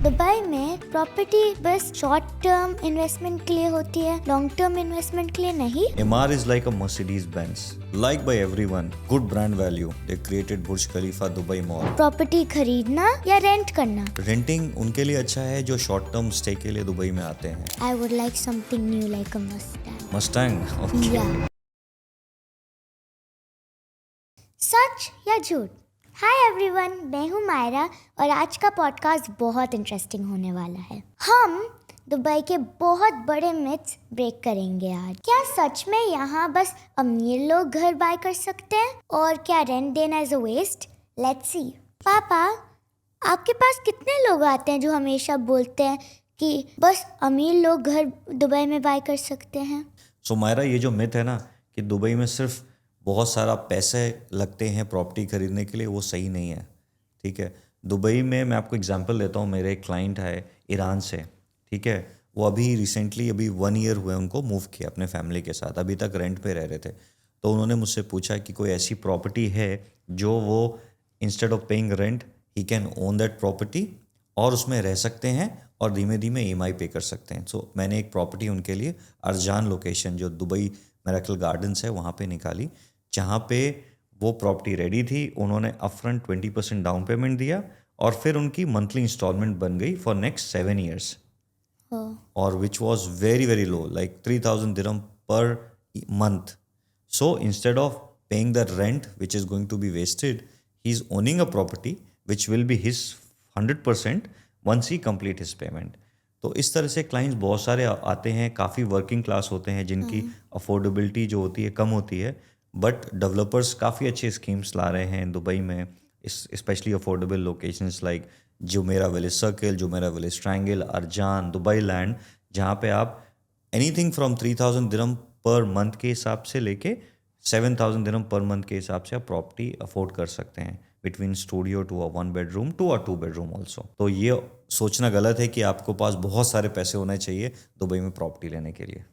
Dubai में property बस short term investment के लिए होती है, लॉन्ग टर्म इन्वेस्टमेंट के लिए नहीं। Emaar is like a Mercedes-Benz, liked by everyone. Good brand value. They created Burj Khalifa Dubai Mall. Property खरीदना या रेंट करना? रेंटिंग उनके लिए अच्छा है जो शॉर्ट टर्म स्टे के लिए दुबई में आते हैं. I would like something new like a Mustang. Mustang. Okay. या सच या झूठ? हाय एवरीवन, मैं हूँ मायरा और आज का पॉडकास्ट बहुत इंटरेस्टिंग होने वाला है। हम दुबई के बहुत बड़े मिथ्स ब्रेक करेंगे आज। क्या सच में यहाँ बस अमीर लोग घर बाय कर सकते हैं और क्या रेंट देना is a waste? Let's see. पापा, आपके पास कितने लोग आते हैं जो हमेशा बोलते हैं कि बस अमीर लोग घर दुबई में बाय कर सकते हैं? सो मायरा, ये जो मिथ है ना कि दुबई में सिर्फ बहुत सारा पैसे लगते हैं प्रॉपर्टी खरीदने के लिए, वो सही नहीं है. ठीक है. दुबई में मैं आपको एग्जांपल देता हूँ. मेरे एक क्लाइंट है ईरान से. ठीक है. वो अभी रिसेंटली 1 ईयर हुए उनको मूव किया अपने फैमिली के साथ. अभी तक रेंट पे रह रहे थे. तो उन्होंने मुझसे पूछा कि कोई ऐसी प्रॉपर्टी है जो वो instead of paying rent he can own that property और उसमें रह सकते हैं और धीमे धीमे EMI पे कर सकते हैं. सो मैंने एक प्रॉपर्टी उनके लिए अर्जान लोकेशन जो दुबई मिरेकल गार्डन्स है वहाँ पे निकाली, जहाँ पे वो प्रॉपर्टी रेडी थी. उन्होंने अपफ्रंट 20% डाउन पेमेंट दिया और फिर उनकी मंथली इंस्टॉलमेंट बन गई फॉर नेक्स्ट 7 ईयर्स, और which was very very low, like 3,000 दिरहम पर month. So instead of paying the rent which is going to be wasted, he is owning a property which will be his 100% once he complete his payment. तो इस तरह से clients बहुत सारे आते हैं. काफ़ी वर्किंग क्लास होते हैं जिनकी अफोर्डेबिलिटी जो होती है कम होती है, बट डेवलपर्स काफ़ी अच्छे स्कीम्स ला रहे हैं दुबई में, specially affordable locations like Jumeirah Village Circle, Jumeirah Village Triangle, Arjan, Dubai Land, जहाँ पे आप anything from 3,000 dirham per month के हिसाब से लेके 7,000 दिरहम पर मंथ के हिसाब से आप प्रॉपर्टी अफोर्ड कर सकते हैं, between studio to a 1 bedroom to a 2 bedroom also. तो ये सोचना गलत है कि आपको पास बहुत सारे पैसे होने चाहिए दुबई में प्रॉपर्टी लेने के लिए.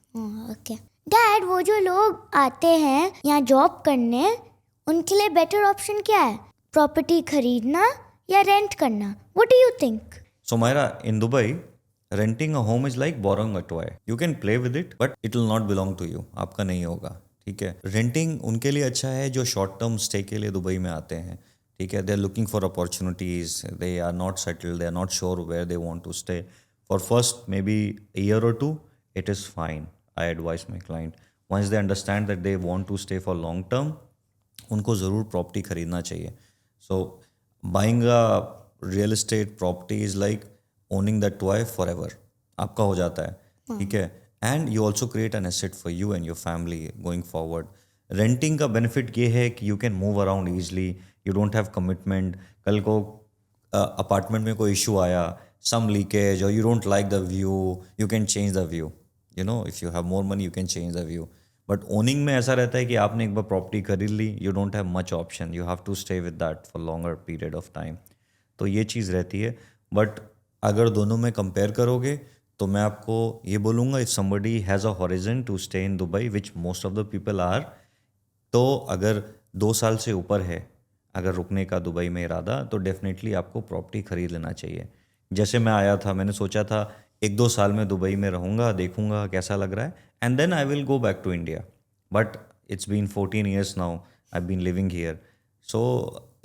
ओके डैड, वो जो लोग आते हैं यहाँ जॉब करने, उनके लिए बेटर ऑप्शन क्या है? प्रॉपर्टी खरीदना या रेंट करना? What do you think? So Myra, in Dubai, renting a home is like borrowing a toy. You can play with it, but it will not belong to you. आपका नहीं होगा. ठीक है. रेंटिंग उनके लिए अच्छा है जो शॉर्ट टर्म स्टे के लिए दुबई में आते हैं. ठीक है. They are looking for opportunities. They are not settled. They are not sure where they want to stay. For first maybe a year or two, it is fine. I advise my client. Once they understand that they want to stay for long term, उनको ज़रूर property खरीदना चाहिए. So buying a real estate property is like owning that toy forever. आपका हो जाता है. ठीक है. And you also create an asset for you and your family going forward. Renting का benefit ये है कि you can move around easily. You don't have commitment. कल को अपार्टमेंट में कोई इशू आया, some leakage, or you don't like the view, you can change the view. You know, if you have more money, you can change the view. But owning में ऐसा रहता है कि आपने एक बार प्रॉपर्टी खरीद ली, you don't have much option, you have to stay with that for longer period of time. तो ये चीज़ रहती है. बट अगर दोनों में कंपेयर करोगे तो मैं आपको ये बोलूँगा, if somebody has a horizon to stay in Dubai which most of the people are, तो अगर 2 साल से ऊपर है अगर रुकने का दुबई में इरादा, तो डेफिनेटली आपको प्रॉपर्टी खरीद लेना चाहिए. जैसे मैं आया था, मैंने सोचा था 1-2 साल में दुबई में रहूँगा, देखूँगा कैसा लग रहा है, and then I will go back to India. But it's been 14 years now I been living here. So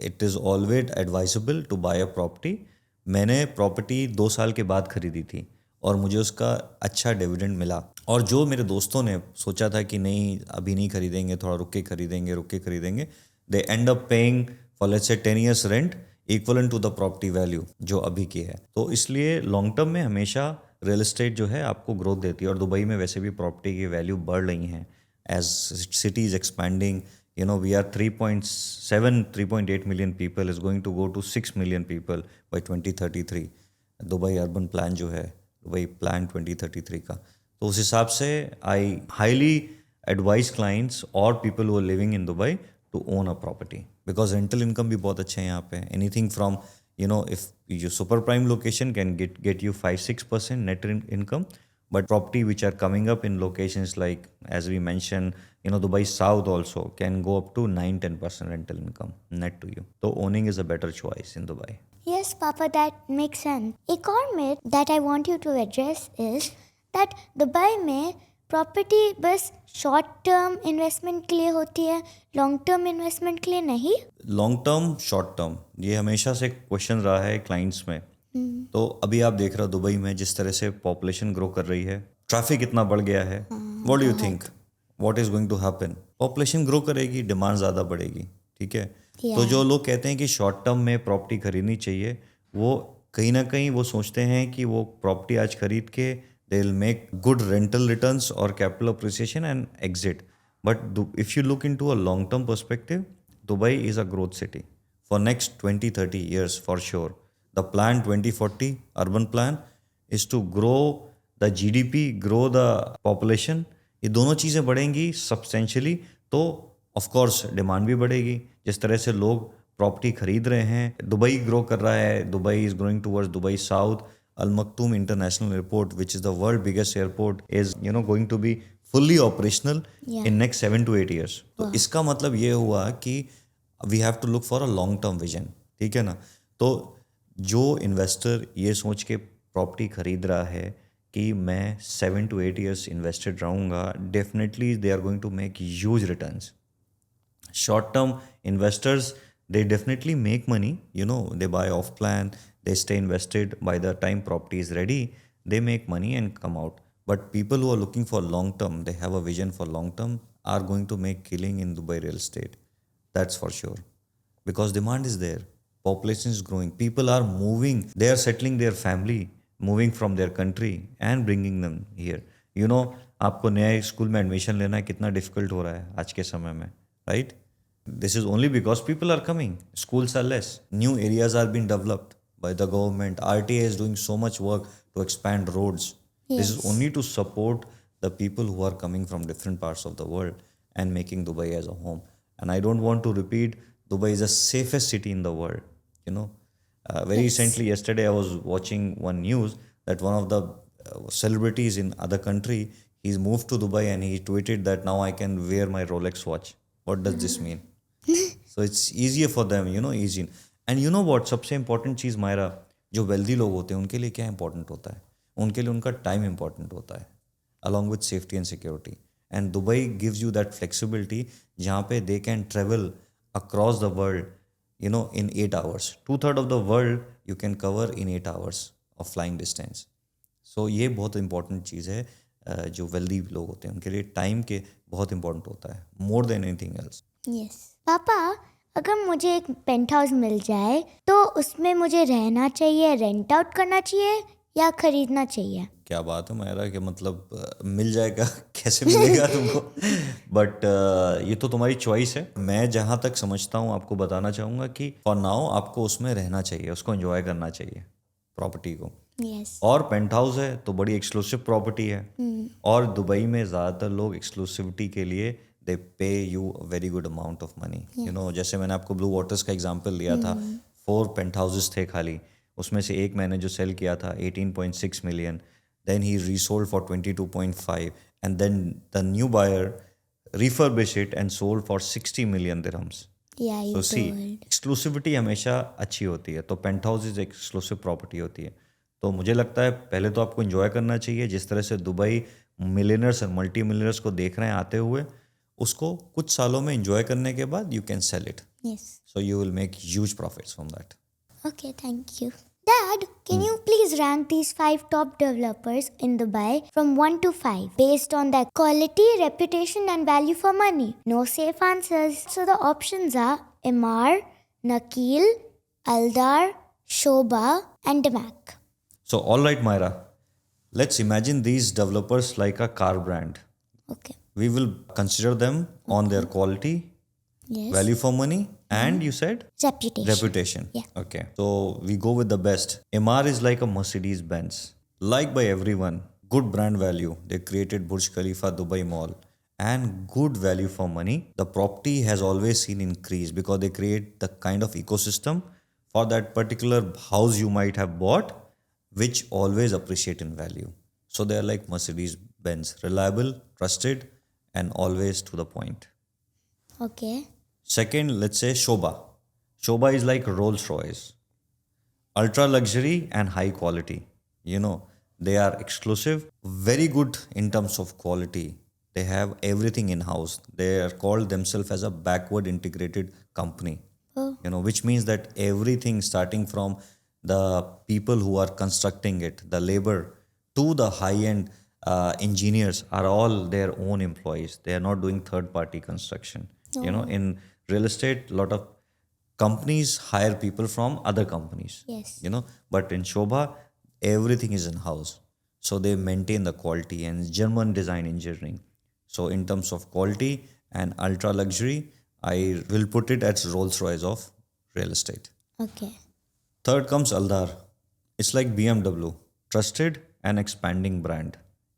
it is always advisable to buy a property. मैंने प्रॉपर्टी 2 साल के बाद खरीदी थी और मुझे उसका अच्छा डिविडेंड मिला. और जो मेरे दोस्तों ने सोचा था कि नहीं अभी नहीं खरीदेंगे, थोड़ा रुक के खरीदेंगे, they end up paying for let's say 10 years rent equivalent to the property value जो अभी की है. तो इसलिए लॉन्ग टर्म में हमेशा रियल एस्टेट जो है आपको ग्रोथ देती है. और दुबई में वैसे भी प्रॉपर्टी की वैल्यू बढ़ रही हैं as city is expanding. You know, we are 3.8 million people is going to go to 6 million people by 2033. Dubai urban plan जो है, दुबई प्लान 2033 का. तो उस हिसाब से आई हाईली एडवाइज क्लाइंट्स और people who are living in Dubai to own a property, because rental income भी बहुत अच्छे हैं यहाँ पे. Anything from if your super prime location can get you 5-6% net income, but property which are coming up in locations like, as we mentioned, Dubai South also can go up to 9-10% rental income net to you. So owning is a better choice in Dubai. Yes, Papa, that makes sense. एक और myth that I want you to address is that Dubai में property बस short term investment के लिए होती है, long term investment के लिए नहीं. लॉन्ग टर्म शॉर्ट टर्म ये हमेशा से क्वेश्चन रहा है क्लाइंट्स में. तो अभी आप देख रहे हो दुबई में जिस तरह से पॉपुलेशन ग्रो कर रही है, ट्रैफिक इतना बढ़ गया है. What do you think what is going to happen? Population grow करेगी, डिमांड ज़्यादा बढ़ेगी. ठीक है. तो जो लोग कहते हैं कि शॉर्ट टर्म में प्रॉपर्टी खरीदनी चाहिए, वो कहीं ना कहीं वो सोचते हैं कि वो प्रॉपर्टी आज खरीद के they will make good rental returns और capital appreciation and exit. But if you look into a long term perspective, Dubai is a growth city for next 20-30 years for sure. The plan 2040 urban plan is to grow the GDP, grow the population. ये दोनों चीज़ें बढ़ेंगी substantially तो of course demand भी बढ़ेगी. जिस तरह से लोग प्रॉपर्टी खरीद रहे हैं, दुबई ग्रो कर रहा है. Dubai is growing towards Dubai south. Al Maktoum international airport which is the world biggest airport is going to be fully operational in next 7 to 8 years. तो इसका मतलब ये हुआ कि we have to look for a long term vision. ठीक है ना. तो जो इन्वेस्टर ये सोच के प्रॉपर्टी खरीद रहा है कि मैं 7 to 8 years इन्वेस्टेड रहूँगा, definitely they are going to make huge returns. Short term investors they definitely make money, they buy off plan, they stay invested. By the time property is ready, they make money and come out. But people who are looking for long term, they have a vision for long term, are going to make killing in Dubai real estate. That's for sure. Because demand is there. Population is growing. People are moving. They are settling their family, moving from their country and bringing them here. आपको नया school में admission लेना कितना difficult हो रहा है आज के समय में, right? This is only because people are coming. Schools are less. New areas are being developed by the government. RTA is doing so much work to expand roads. Yes. This is only to support the people who are coming from different parts of the world and making Dubai as a home. And I don't want to repeat, Dubai is the safest city in the world. Very recently, yesterday, I was watching one news that one of the celebrities in other country, he's moved to Dubai and he tweeted that now I can wear my Rolex watch. What does this mean? So it's easier for them, easy. And you know what, सबसे important चीज़ मायरा, जो wealthy लोग होते हैं उनके लिए क्या important होता है? उनके लिए उनका time important होता है, along with safety and security. And Dubai gives you that flexibility जहाँ पे they can travel across the world, in 8 hours. 2/3 of the world you can cover in 8 hours of flying distance. So ये बहुत important चीज़ है. जो wealthy लोग होते हैं उनके लिए time के बहुत important होता है, more than anything else. Yes. पापा, अगर मुझे एक पेंट हाउस मिल जाए तो उसमें मुझे रहना चाहिए, रेंट आउट करना चाहिए या खरीदना चाहिए? क्या बात है मेरा, कि मतलब मिल जाएगा कैसे मिलेगा तुमको? बट ये तो तुम्हारी चॉइस है. मैं जहाँ तक समझता हूँ आपको बताना चाहूँगा कि फॉर नाउ आपको उसमें रहना चाहिए, उसको एंजॉय करना चाहिए प्रॉपर्टी को. Yes. और पेंट हाउस है तो बड़ी एक्सक्लूसिव प्रॉपर्टी है. और दुबई में ज़्यादातर लोग एक्सक्लूसिविटी के लिए दे पे you a very good amount of money. जैसे मैंने आपको ब्लू वाटर्स का एग्जांपल लिया था, 4 पेंट हाउसेस थे खाली, उसमें से एक मैंने जो सेल किया था 18.6 million, देन ही resold for 22.5 and then the new buyer refurbish it and sold for 60 million dirhams. So see, exclusivity हमेशा अच्छी होती है. तो penthouse is exclusive property होती है. तो मुझे लगता है पहले तो आपको एंजॉय करना चाहिए. जिस तरह से दुबई मिलियनर्स और मल्टी मिलियनर्स को देख रहे हैं आते हुए, उसको कुछ सालों में एंजॉय करने के बाद you can sell it. So you will make huge profits from that. Okay, thank you. Dad, can you please rank these 5 top developers in Dubai from 1 to 5 based on their quality, reputation and value for money? No safe answers. So the options are Emaar, Nakil, Aldar, Shobha and Damac. So all right, Myra, let's imagine these developers like a car brand. Okay. We will consider them on their quality, Yes. value for money, and you said Reputation. Yeah. Okay. So we go with the best. Emaar is like a Mercedes Benz, liked by everyone. Good brand value. They created Burj Khalifa Dubai Mall. And good value for money. The property has always seen increase because they create the kind of ecosystem for that particular house you might have bought, which always appreciate in value. So they are like Mercedes Benz, reliable, trusted, and always to the point. Okay. Second, let's say Shobha. Shobha is like Rolls Royce. ultra luxury and high quality. You know, they are exclusive, very good in terms of quality. They have everything in house. They are called themselves as a backward integrated company. Oh. Which means that everything starting from the people who are constructing it, the labor, to the high end engineers are all their own employees. They are not doing third party construction. In real estate, a lot of companies hire people from other companies. Yes. But in Shobha, everything is in house. So they maintain the quality and German design engineering. So in terms of quality and ultra luxury, I will put it as Rolls Royce of real estate. Okay. Third comes Aldar. It's like BMW, trusted and expanding brand.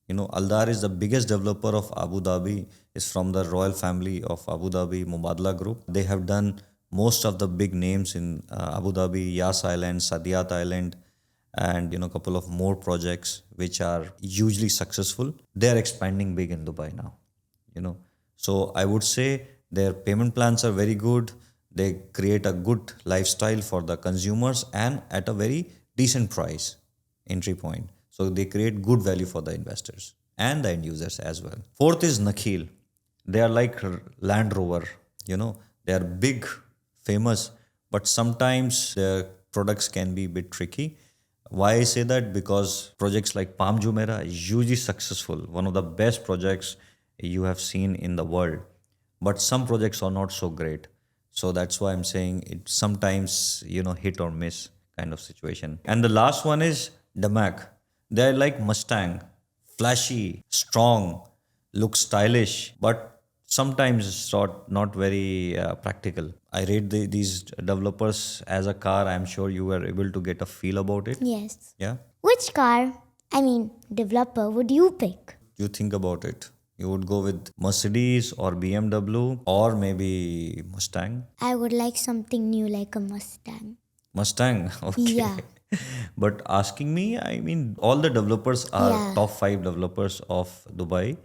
Aldar is the biggest developer of Abu Dhabi, is from the royal family of Abu Dhabi, Mubadala Group. They have done most of the big names in Abu Dhabi, Yas Island, Saadiyat Island, and a couple of more projects which are hugely successful. They are expanding big in Dubai now. So I would say their payment plans are very good. They create a good lifestyle for the consumers and at a very decent price entry point. So they create good value for the investors and the end users as well. Fourth is Nakhil. They are like Land Rover. They are big, famous, but sometimes their products can be a bit tricky. Why I say that? Because projects like Palm Jumeirah is hugely successful, one of the best projects you have seen in the world. But some projects are not so great. So that's why I'm saying it sometimes, hit or miss kind of situation. And the last one is Damac. They're like Mustang, flashy, strong, look stylish, but sometimes it's not very practical. I rate these developers as a car. I'm sure you were able to get a feel about it. Yes. Yeah. Which car, developer, would you pick? You think about it. You would go with Mercedes or BMW or maybe Mustang. I would like something new like a Mustang. Mustang, okay. Yeah. But asking me, I mean, all the developers are Yeah. top 5 developers of Dubai.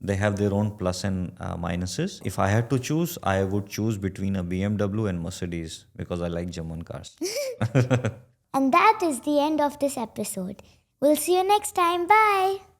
They have their own plus and minuses. If I had to choose, I would choose between a BMW and Mercedes because I like German cars. And that is the end of this episode. We'll see you next time. Bye.